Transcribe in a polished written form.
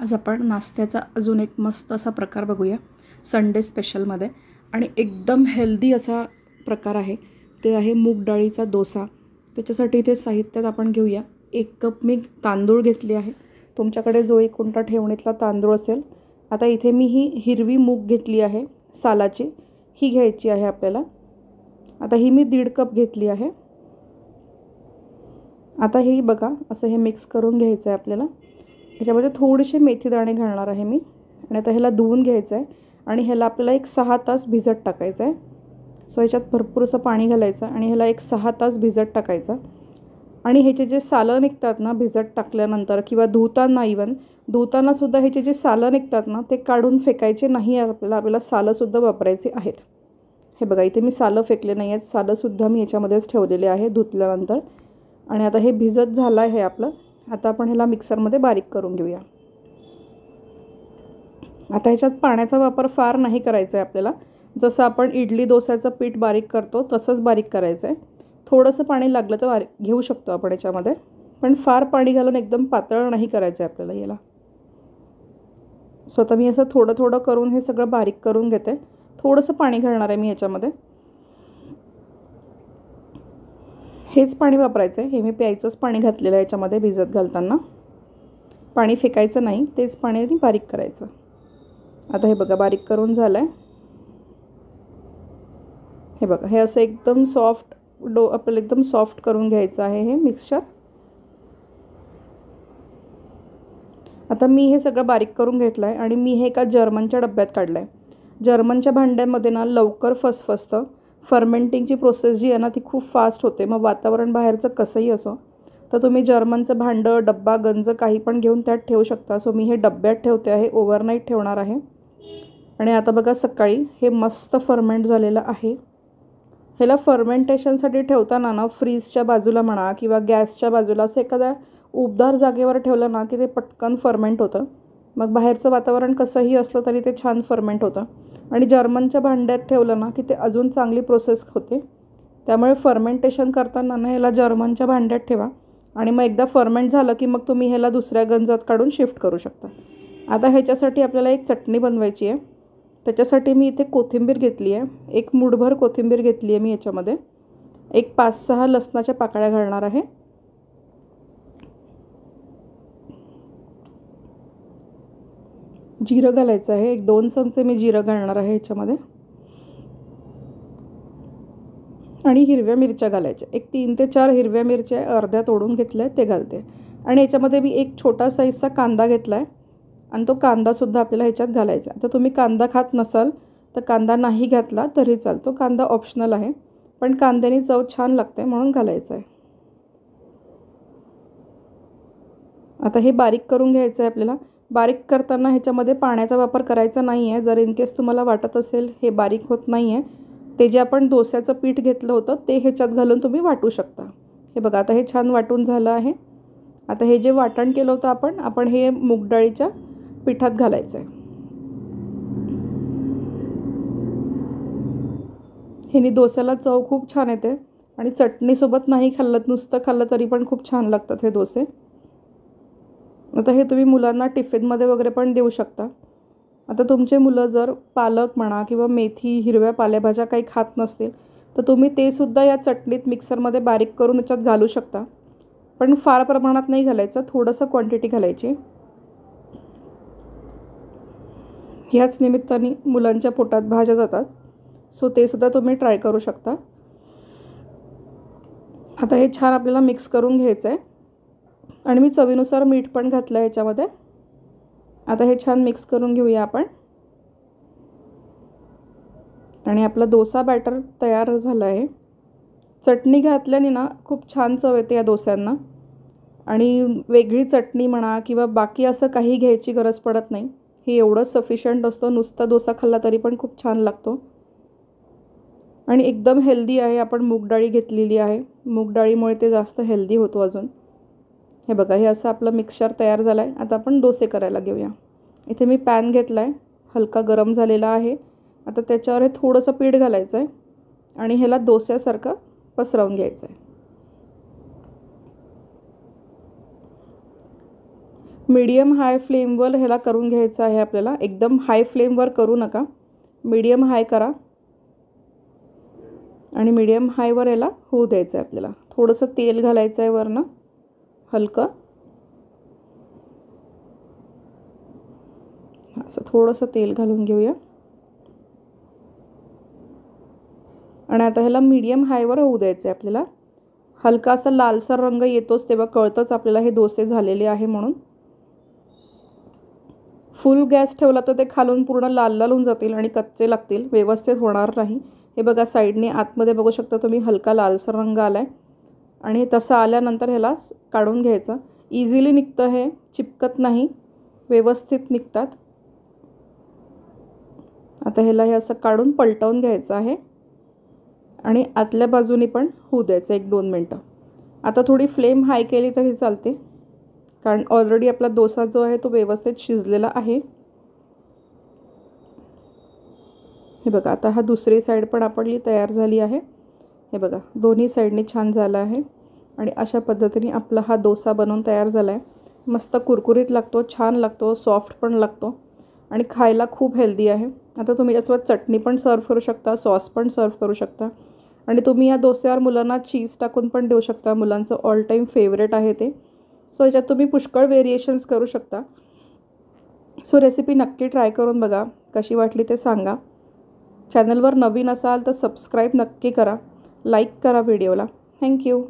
आज आपण नाश्त्याचा अजून एक मस्त असा प्रकार बघूया संडे स्पेशलमध्ये आणि एकदम हेल्दी असा प्रकार आहे. ते आहे मूग डाळीचा डोसा. त्याच्यासाठी इथे साहित्यात आपण घेऊया 1 कप मी तांदूळ घेतले आहे. तुमच्याकडे जो एक कोणता ठेवणीतला तांदूळ असेल. आता इथे मी ही हिरवी मूग घेतली आहे सालाची, ही घ्यायची आहे आपल्याला. आता ही मी 1.5 कप घेतली आहे. आता हे बघा असं हे मिक्स करून घ्यायचं आहे आपल्याला. ह्याच्यामध्ये थोडेसे मेथी दाणे घालणार आहे मी आणि आता ह्याला धुवून घ्यायचं आहे आणि ह्याला आपल्याला एक 6 तास भिजत टाकायचं आहे. सो ह्याच्यात भरपूर असं पाणी घालायचं आणि ह्याला एक 6 तास भिजत टाकायचं. आणि ह्याचे जे सालं निघतात ना भिजत टाकल्यानंतर किंवा धुताना सुद्धा ह्याचे जे सालं निघतात ना ते काढून फेकायचे नाही. आपल्याला सालंसुद्धा वापरायचे आहेत. हे बघा इथे मी सालं फेकले नाही आहेत, सालंसुद्धा मी याच्यामध्येच ठेवलेले आहे धुतल्यानंतर. आणि आता हे भिजत झालं आहे आपलं. आता आपण ह्याला मिक्सरमध्ये बारीक करून घेऊया. आता ह्याच्यात पाण्याचा वापर फार नाही करायचा आहे आपल्याला. जसं आपण इडली डोस्याचं पीठ बारीक करतो तसंच बारीक करायचं आहे. थोडंसं पाणी लागलं तर घेऊ शकतो आपण याच्यामध्ये, पण फार पाणी घालून एकदम पातळ नाही करायचं आहे आपल्याला याला. स्वतः मी असं थोडं थोडं करून हे सगळं बारीक करून घेते. थोडंसं पाणी घालणार आहे मी याच्यामध्ये. हेच पाणी वापरायचं आहे. हे मी प्यायचंच पाणी घातलेलं आहे याच्यामध्ये भिजत घालताना. पाणी फेकायचं नाही, तेच पाण्याने बारीक करायचं. आता हे बघा बारीक करून झालं आहे. हे बघा हे असं एकदम सॉफ्ट आपल्याला एकदम सॉफ्ट करून घ्यायचं आहे हे मिक्सचर. आता मी हे सगळं बारीक करून घेतलं आहे आणि मी हे एका जर्मनच्या डब्यात काढलं आहे. जर्मनच्या भांड्यामध्ये ना लवकर फसफसतं. फर्मेंटिंगची प्रोसेस जी आहे ना ती खूप फास्ट होते. मग वातावरण बाहेरचं कसंही असो तर तुम्ही जर्मनचं भांडं, डब्बा, गंज काही पण घेऊन त्यात ठेवू शकता. सो मी हे डब्यात ठेवते आहे, ओव्हरनाईट ठेवणार आहे. आणि आता बघा सकाळी हे मस्त फर्मेंट झालेलं आहे. ह्याला फर्मेंटेशनसाठी ठेवताना ना फ्रीजच्या बाजूला म्हणा किंवा गॅसच्या बाजूला असं एखाद्या उबदार जागेवर ठेवलं ना की ते पटकन फर्मेंट होतं. मग बाहेरचं वातावरण कसंही असलं तरी ते छान फर्मेंट होतं. आणि जर्मनच्या भांड्यात ठेवलं ना की ते अजून चांगली प्रोसेस होते. त्यामुळे फर्मेंटेशन करताना ना ह्याला जर्मनच्या भांड्यात ठेवा आणि मग एकदा फर्मेंट झालं की मग तुम्ही ह्याला दुसऱ्या गंजात काढून शिफ्ट करू शकता. आता ह्याच्यासाठी आपल्याला एक चटणी बनवायची आहे. त्याच्यासाठी मी इथे कोथिंबीर घेतली आहे. एक मूठभर कोथिंबीर घेतली आहे मी याच्यामध्ये. एक 5-6 लसणाच्या पाकळ्या घालणार आहे. जिरं घालायचं आहे. एक 2 चमचे मी जिरं घालणार आहे ह्याच्यामध्ये. आणि हिरव्या मिरच्या घालायच्या. एक 3 ते 4 हिरव्या मिरच्या अर्ध्या तोडून घेतल्या ते घालते. आणि याच्यामध्ये मी एक छोटा साईजचा कांदा घेतला आहे आणि तो कांदासुद्धा आपल्याला ह्याच्यात घालायचा. तर तुम्ही कांदा खात नसाल तर कांदा नाही घातला तरी चालतो. कांदा ऑप्शनल आहे, पण कांद्याने चव छान लागते म्हणून घालायचं आहे. आता हे बारीक करून घ्यायचं आहे आपल्याला. बारीक करताना ह्याच्यामध्ये पाण्याचा वापर करायचा नाही आहे. जर इन केस तुम्हाला वाटत असेल हे बारीक होत नाही आहे, ते जे आपण डोस्याचं पीठ घेतलं होतं ते ह्याच्यात घालून तुम्ही वाटू शकता. हे बघा आता हे छान वाटून झालं आहे. आता हे जे वाटण केलं होतं आपण हे मूग डाळीच्या पिठात घालायचं आहे. ह्यानी डोस्याला चव खूप छान येते आणि चटणीसोबत नाही खाल्लं, नुसतं खाल्लं तरी पण खूप छान लागतात हे डोसे. आता हे तुम्ही मुलांना टिफिनमध्ये वगैरे पण देऊ शकता. आता तुमचे मुलं जर पालक म्हणा किंवा मेथी, हिरव्या पालेभाज्या काही खात नसतील तर तुम्ही ते सुद्धा या चटणीत मिक्सरमध्ये बारीक करून याच्यात घालू शकता. पण फार प्रमाणात नाही घालायचं, थोडंसं क्वांटिटी घालायची. ह्याच निमित्ताने मुलांच्या पोटात भाज्या जातात. सो ते सुद्धा तुम्ही ट्राय करू शकता. आता हे छान आपल्याला मिक्स करून घ्यायचं आहे आणि मी चवीनुसार मीठ पण घातलं आहे ह्याच्यामध्ये. आता हे छान मिक्स करून घेऊया आपण. आणि आपला डोसा बॅटर तयार झाला आहे. चटणी घातल्याने ना खूप छान चव येते या डोस्यांना. आणि वेगळी चटणी म्हणा किंवा बाकी असं काही घ्यायची गरज पडत नाही. हे एवढंच सफिशियंट असतं. नुसता डोसा खाल्ला तरी पण खूप छान लागतो आणि एकदम हेल्दी आहे. आपण मूग डाळी घेतलेली आहे. मूग डाळीमुळे ते जास्त हेल्दी होतो अजून. हे बघा हे असं आपलं मिक्सचर तयार झालं आहे. आता आपण डोसे करायला घेऊया. इथे मी पॅन घेतला आहे, हलका गरम झालेला आहे. आता त्याच्यावर हे थोडंसं पीठ घालायचं आहे आणि ह्याला डोस्यासारखं पसरवून घ्यायचं आहे. मीडियम हाय फ्लेमवर ह्याला करून घ्यायचं आहे आपल्याला. एकदम हाय फ्लेमवर करू नका, मीडियम हाय करा आणि मीडियम हायवर याला होऊ द्यायचं आहे आपल्याला. थोडंसं तेल घालायचं आहे वरनं हलकं, असं थोडंसं तेल घालून घेऊया. आणि आता ह्याला मीडियम हायवर होऊ द्यायचं आहे आपल्याला. हलका असा लालसर रंग येतोच तेव्हा कळतंच आपल्याला हे डोसे झालेले आहे म्हणून. फुल गॅस ठेवला तर ते खालून पूर्ण लाल लाल होऊन जातील आणि कच्चे लागतील, व्यवस्थित होणार नाही. हे बघा साईडने आतमध्ये बघू शकता तुम्ही हलका लालसर रंग आला आहे आणि तसं आल्यानंतर ह्याला काढून घ्यायचं. इझिली निघतं, हे चिपकत नाही, व्यवस्थित निघतात. आता ह्याला हे असं काढून पलटवून घ्यायचं आहे आणि आतल्या बाजूनी पण होऊ द्यायचं 1-2 मिनटं. आता थोडी फ्लेम हाय केली तरी चालते, कारण ऑलरेडी आपला डोसा जो आहे तो व्यवस्थित शिजलेला आहे. हे बघा आता हा दुसरी साईड पण आपली तयार झाली आहे. हे बघा दोन्ही साईडनी छान झाला आहे आणि अशा पद्धतीने आपला हा डोसा बनवून तयार झाला आहे. मस्त कुरकुरीत लागतो, छान लागतो, सॉफ्ट पण लागतो आणि खायला खूप हेल्दी आहे. आता तुम्ही यासोबत चटणी पण सर्व करू शकता, सॉस पण सर्व करू शकता आणि तुम्ही या डोस्यावर मुलांना चीज टाकून पण देऊ शकता. मुलांचं ऑल टाईम फेवरेट आहे ते. सो याच्यात तुम्ही पुष्कळ व्हेरिएशन्स करू शकता. सो रेसिपी नक्की ट्राय करून बघा, कशी वाटली ते सांगा. चॅनलवर नवीन असाल तर सबस्क्राईब नक्की करा, लाईक करा व्हिडिओला. थँक्यू.